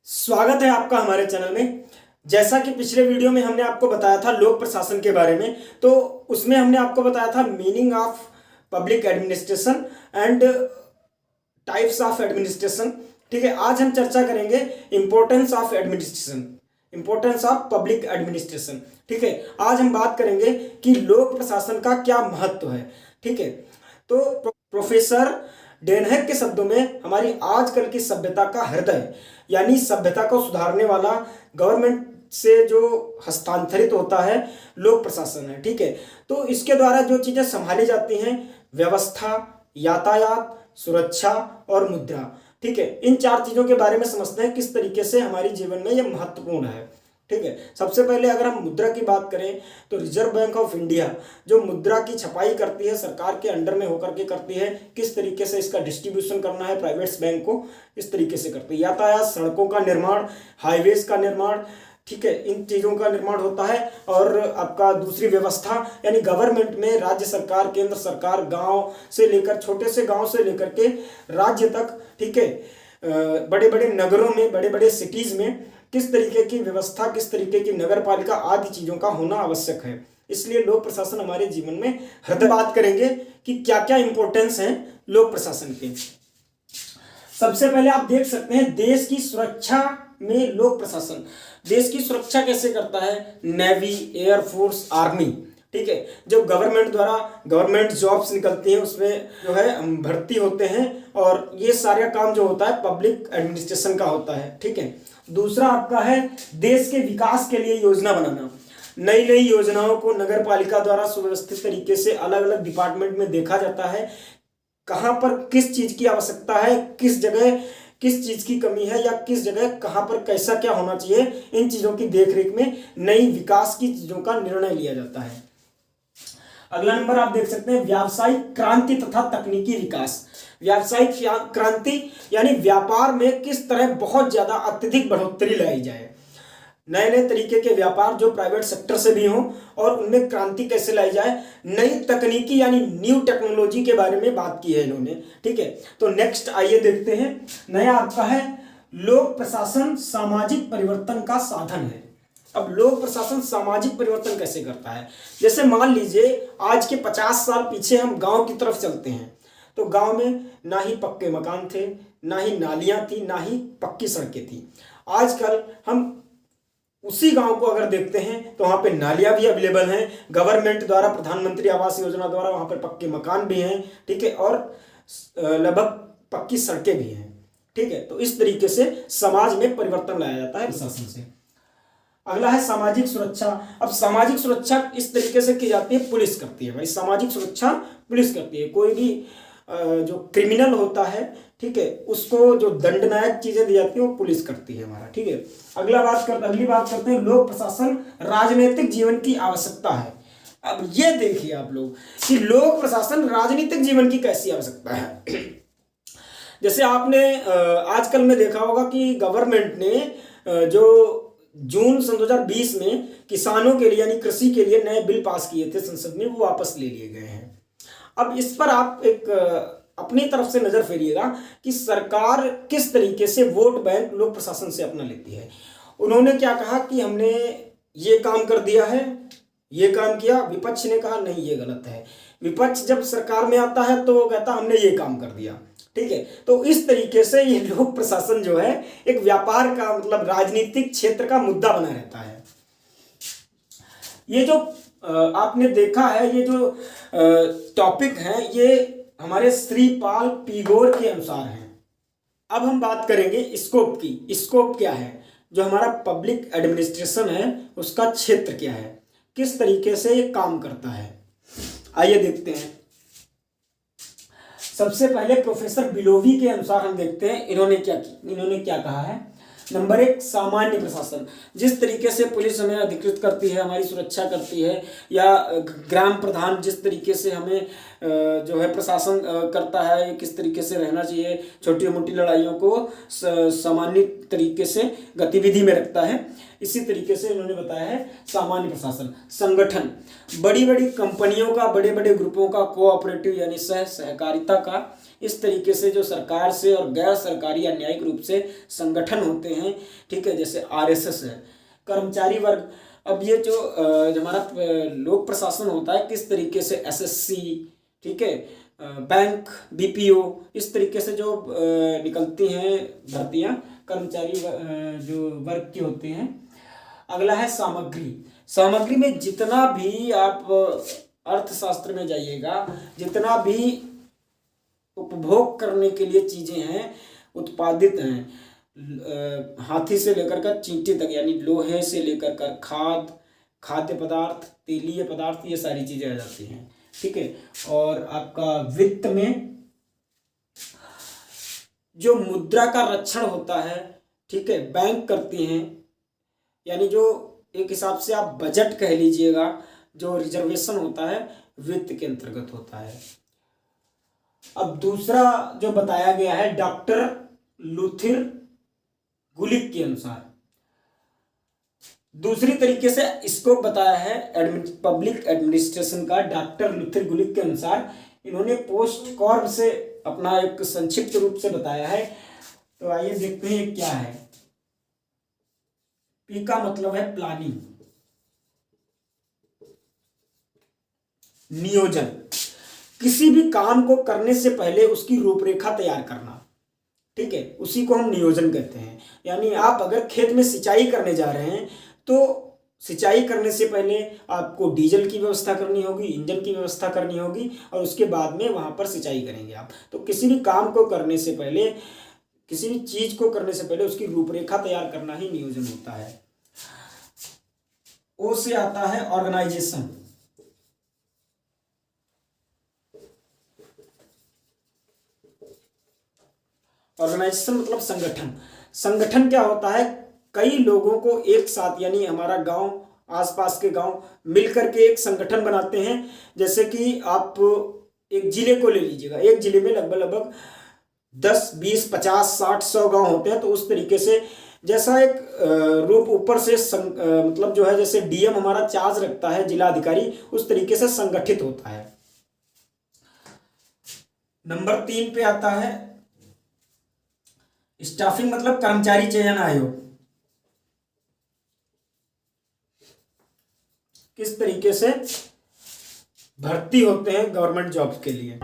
स्वागत है आपका हमारे चैनल में। जैसा कि पिछले वीडियो में हमने आपको बताया था लोक प्रशासन के बारे में, तो उसमें हमने आपको बताया था meaning of public administration and types of administration. ठीक है, आज हम चर्चा करेंगे importance of administration, importance of public administration. ठीक है, आज हम बात करेंगे कि लोक प्रशासन का क्या महत्व है। ठीक है, तो प्रोफेसर डेनहेक के शब्दों में हमारी आजकल की सभ्यता का हृदय यानी सभ्यता को सुधारने वाला गवर्नमेंट से जो हस्तांतरित होता है लोक प्रशासन है। ठीक है, तो इसके द्वारा जो चीजें संभाली जाती हैं, व्यवस्था, यातायात, सुरक्षा और मुद्रा। ठीक है, इन चार चीजों के बारे में समझते हैं किस तरीके से हमारे जीवन में यह महत्वपूर्ण है। ठीक है, सबसे पहले अगर हम मुद्रा की बात करें तो रिजर्व बैंक ऑफ इंडिया जो मुद्रा की छपाई करती है, सरकार के अंडर में होकर के करती है। किस तरीके से इसका डिस्ट्रीब्यूशन करना है प्राइवेट बैंक को, इस तरीके से करती है। यातायात, सड़कों का निर्माण, हाईवेज का निर्माण, ठीक है, इन चीज़ों का निर्माण होता है। और आपका दूसरी व्यवस्था यानी गवर्नमेंट में राज्य सरकार, केंद्र सरकार, गांव से लेकर, छोटे से गांव से लेकर के राज्य तक, ठीक है, बड़े बड़े नगरों में, बड़े बड़े सिटीज में किस तरीके की व्यवस्था, किस तरीके की नगर पालिका आदि चीजों का होना आवश्यक है। इसलिए लोक प्रशासन हमारे जीवन में हृदय। बात करेंगे कि क्या क्या इंपॉर्टेंस है लोक प्रशासन के। सबसे पहले आप देख सकते हैं देश की सुरक्षा में लोक प्रशासन देश की सुरक्षा कैसे करता है। नेवी, एयरफोर्स, आर्मी, ठीक है, जब गवर्नमेंट द्वारा गवर्नमेंट जॉब्स निकलती हैं उसमें जो है भर्ती होते हैं और ये सारा काम जो होता है पब्लिक एडमिनिस्ट्रेशन का होता है। ठीक है, दूसरा आपका है देश के विकास के लिए योजना बनाना। नई नई योजनाओं को नगर पालिका द्वारा सुव्यवस्थित तरीके से अलग अलग डिपार्टमेंट में देखा जाता है, कहां पर किस चीज की आवश्यकता है, किस जगह किस चीज की कमी है, या किस जगह कहां पर कैसा क्या होना चाहिए। इन चीजों की देखरेख में नई विकास की चीजों का निर्णय लिया जाता है। अगला नंबर आप देख सकते हैं व्यावसायिक क्रांति तथा तकनीकी विकास। व्यावसायिक क्रांति यानी व्यापार में किस तरह बहुत ज्यादा अत्यधिक बढ़ोतरी लाई जाए, नए नए तरीके के व्यापार जो प्राइवेट सेक्टर से भी हों और उनमें क्रांति कैसे लाई जाए। नई तकनीकी यानी न्यू टेक्नोलॉजी के बारे में बात की है इन्होंने। ठीक है, तो नेक्स्ट आइए देखते हैं। नया आपका है लोक प्रशासन सामाजिक परिवर्तन का साधन है। अब लोक प्रशासन सामाजिक परिवर्तन कैसे करता है। जैसे मान लीजिए आज के 50 साल पीछे हम गांव की तरफ चलते हैं तो गांव में ना ही पक्के मकान थे, ना ही नालियां थी, ना ही पक्की सड़कें थी। आजकल हम उसी गांव को अगर देखते हैं तो वहां पे नालियां भी अवेलेबल हैं, गवर्नमेंट द्वारा प्रधानमंत्री आवास योजना द्वारा वहां पर पक्के मकान भी हैं। ठीक है, और लगभग पक्की सड़कें भी हैं। ठीक है, तो इस तरीके से समाज में परिवर्तन लाया जाता है प्रशासन से। अगला है सामाजिक सुरक्षा। अब सामाजिक सुरक्षा इस तरीके से की जाती है, पुलिस करती है भाई, सामाजिक सुरक्षा पुलिस करती है। कोई भी जो क्रिमिनल होता है, ठीक है, उसको जो दंडनायक चीजें दी जाती है वो पुलिस करती है हमारा। ठीक है, अगली बात करते हैं लोक प्रशासन राजनीतिक जीवन की आवश्यकता है। अब ये देखिए आप लोग कि लोक प्रशासन राजनीतिक जीवन की कैसी आवश्यकता है। जैसे आपने आजकल में देखा होगा कि गवर्नमेंट ने जो जून सन 2020 में किसानों के लिए यानी कृषि के लिए नए बिल पास किए थे संसद में, वो वापस ले लिए गए हैं। अब इस पर आप एक अपनी तरफ से नजर फेरिएगा कि सरकार किस तरीके से वोट बैंक लोक प्रशासन से अपना लेती है। उन्होंने क्या कहा कि हमने ये काम कर दिया है, ये काम किया, विपक्ष ने कहा नहीं ये गलत है। विपक्ष जब सरकार में आता है तो वो कहता हमने ये काम कर दिया। ठीक है, तो इस तरीके से ये लोक प्रशासन जो है एक व्यापार का मतलब राजनीतिक क्षेत्र का मुद्दा बना रहता है। ये जो आपने देखा है, ये जो टॉपिक है ये हमारे श्रीपाल पीगोर के अनुसार है। अब हम बात करेंगे स्कोप की। स्कोप क्या है, जो हमारा पब्लिक एडमिनिस्ट्रेशन है उसका क्षेत्र क्या है, किस तरीके से ये काम करता है, आइए देखते हैं। सबसे पहले प्रोफेसर बिलोवी के अनुसार हम देखते हैं इन्होंने क्या कहा है। नंबर 1 सामान्य प्रशासन, जिस तरीके से पुलिस हमें अधिकृत करती है, हमारी सुरक्षा करती है, या ग्राम प्रधान जिस तरीके से हमें जो है प्रशासन करता है, किस तरीके से रहना चाहिए, छोटी मोटी लड़ाइयों को सामान्य तरीके से गतिविधि में रखता है, इसी तरीके से इन्होंने बताया है सामान्य प्रशासन। संगठन, बड़ी बड़ी कंपनियों का, बड़े बड़े ग्रुपों का कोऑपरेटिव यानी सहकारिता का इस तरीके से जो सरकार से और गैर सरकारी या न्यायिक रूप से संगठन होते हैं, ठीक है, जैसे आरएसएस है, कर्मचारी वर्ग। अब ये जो हमारा लोक प्रशासन होता है, किस तरीके से एसएससी, ठीक है, बैंक, बीपीओ, इस तरीके से जो निकलती हैं भर्तियां कर्मचारी जो वर्ग की होती हैं। अगला है सामग्री। सामग्री में जितना भी आप अर्थशास्त्र में जाइएगा, जितना भी उपभोग करने के लिए चीजें हैं, उत्पादित हैं, हाथी से लेकर कर चींटी तक, यानी लोहे से लेकर कर खाद्य पदार्थ, तेलीय पदार्थ, ये सारी चीजें आ जाती हैं, ठीक है। और आपका वित्त में जो मुद्रा का रक्षण होता है, ठीक है, बैंक करती हैं, यानी जो एक हिसाब से आप बजट कह लीजिएगा, जो रिजर्वेशन होता है वित्त के अंतर्गत होता है। अब दूसरा जो बताया गया है डॉक्टर लुथिर गुलिक के अनुसार, दूसरी तरीके से इसको बताया है पब्लिक एडमिनिस्ट्रेशन का डॉक्टर लुथिर गुलिक के अनुसार। इन्होंने पोस्ट कॉर्प से अपना एक संक्षिप्त रूप से बताया है। तो आइए देखते हैं ये क्या है। पी का मतलब है प्लानिंग, नियोजन, किसी भी काम को करने से पहले उसकी रूपरेखा तैयार करना, ठीक है, उसी को हम नियोजन कहते हैं। यानी आप अगर खेत में सिंचाई करने जा रहे हैं तो सिंचाई करने से पहले आपको डीजल की व्यवस्था करनी होगी, इंजन की व्यवस्था करनी होगी, और उसके बाद में वहां पर सिंचाई करेंगे आप। तो किसी भी काम को करने से पहले, किसी भी चीज को करने से पहले उसकी रूपरेखा तैयार करना ही नियोजन होता है। ओ से आता है ऑर्गेनाइजेशन। ऑर्गेनाइजेशन मतलब संगठन। संगठन क्या होता है? कई लोगों को एक साथ, यानी हमारा गांव, आसपास के गांव मिलकर के एक संगठन बनाते हैं। जैसे कि आप एक जिले को ले लीजिएगा, एक जिले में लगभग 10, 20, 50, 60, 100 गांव होते हैं। तो उस तरीके से जैसा एक रूप ऊपर से मतलब जो है, जैसे डीएम हमारा चार्ज रखता है, जिला अधिकारी, उस तरीके से संगठित होता है। नंबर 3 पे आता है स्टाफिंग मतलब कर्मचारी चयन आयोग। किस तरीके से भर्ती होते हैं गवर्नमेंट जॉब्स के लिए।